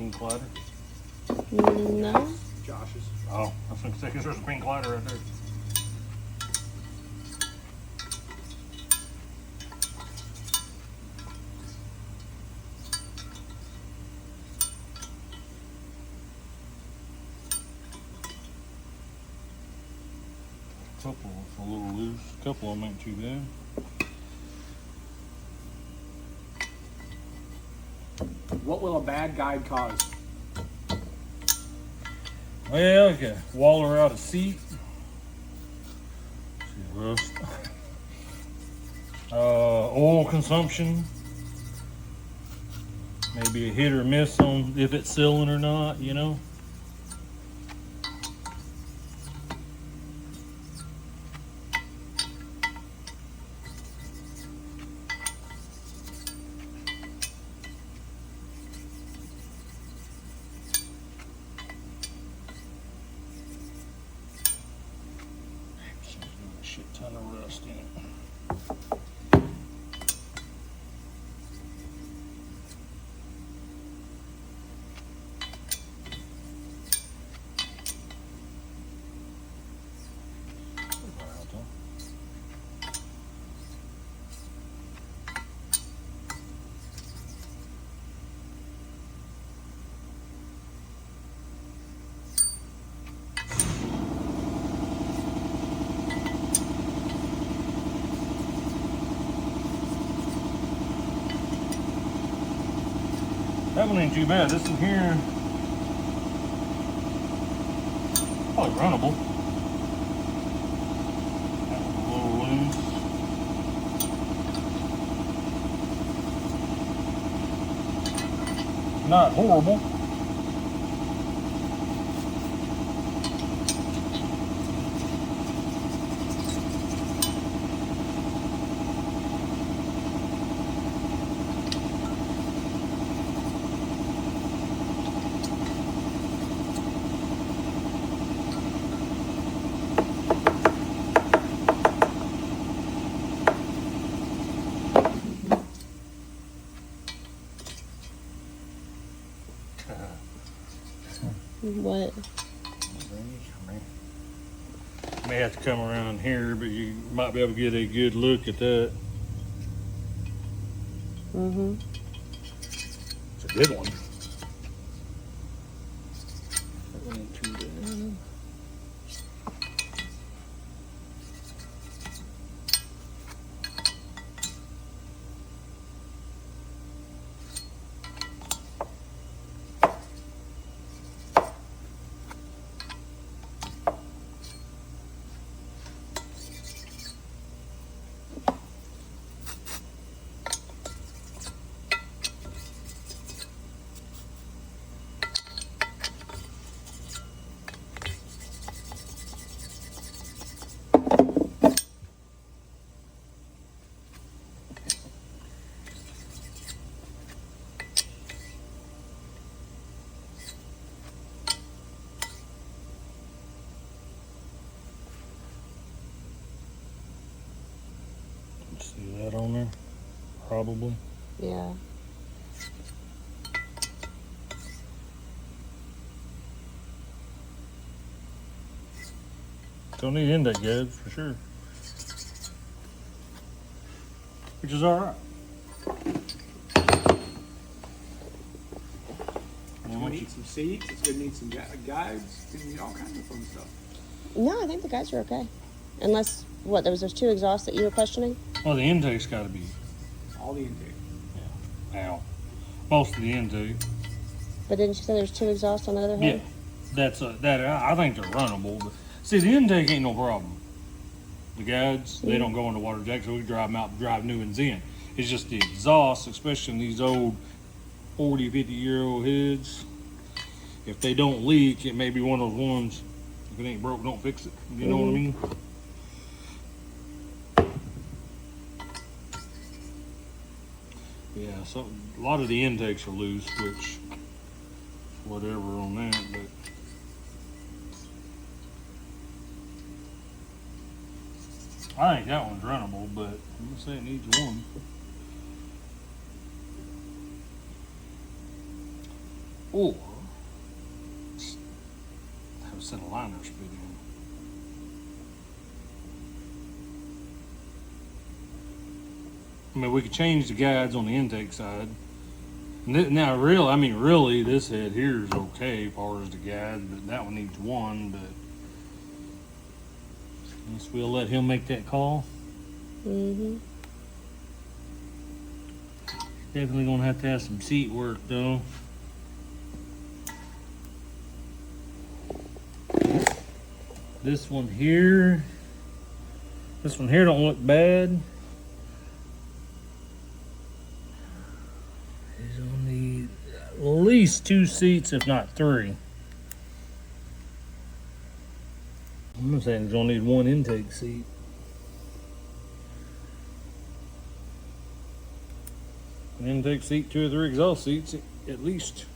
pink glider? No. Josh's. Oh, I was going to say, because there's a pink glider right there. A couple a little loose. A couple of them ain't too bad. What will a bad guide cause? Well, you can waller out a seat. See rust. Oil consumption. Maybe a hit or miss on if it's sealing or not, you know. A shit ton of rust in it. That one ain't too bad. This one here, probably runnable. That one's a little loose. Not horrible. What? May have to come around here, but you might be able to get a good look at that. Mm-hmm. It's a good one. That one ain't too bad. See that on there? Probably. Yeah. Don't need intake guides for sure. Which is alright. It's gonna need some seats, it's gonna need some guides, it's gonna need all kinds of fun stuff. No, I think the guys are okay. Unless, what, there was those two exhausts that you were questioning? Well, the intake's got to be. All the intake. Yeah. Now, most of the intake. But didn't you say there's two exhausts on the other head? Yeah. That I think they're runnable. But see, the intake ain't no problem. The guides, they don't go into water jacks, so we drive them out and drive new ones in. It's just the exhaust, especially in these old 40, 50-year-old heads. If they don't leak, it may be one of those ones, if it ain't broke, don't fix it. You know what I mean? Yeah, so a lot of the intakes are loose, which, whatever on that, but. I think that one's runnable, but I'm gonna say it needs one. or have a set of liners put in. I mean, we could change the guides on the intake side. Now, really, this head here is okay as far as the guides, but that one needs one. But I guess we'll let him make that call. Mm-hmm. Definitely gonna have to have some seat work though. This one here don't look bad. He's gonna need at least 2 seats, if not 3. I'm saying he's gonna need 1 intake seat. An intake seat, 2 or 3 exhaust seats at least.